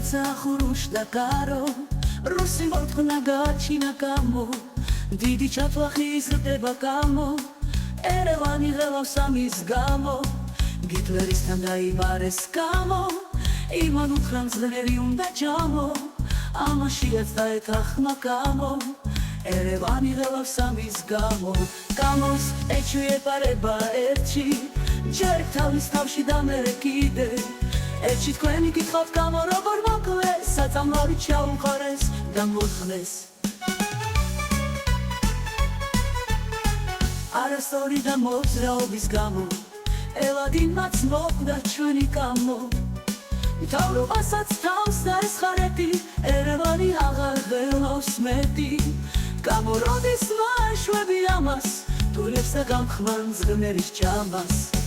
როცა ხურუშდა გარო რუსი მოთხოვნა გაჩინა გამო დიდი ჩათვახი იზრდება გამო ერევანი ღელავს ამის გამო გიტლერისთან დაიბარეს გამო იმან უთხრამს ძლევრი უნდა ჯამო ამაშიაც დაეთახმა გამო ერევანი ღელავს ამის გამო გამოს ეჩვი ეპარება ერთში ჯერ თავის თავში და მერე კიდე ერთში თქვენი გითხოვთ გამო როგორ მოკლეს საწამლავით ჩაუყარეს და მოხლეს არასწორი და მოძრაობის გამო ელადინმაც მოკვდა ჩვენი გამო მთავრობასაც თავს დაესხარეთი ერევანი აღარ ღელავს მეტი გამო როდის ვაშვები ამას თულებს და გამხმარს ღმერის ჭამას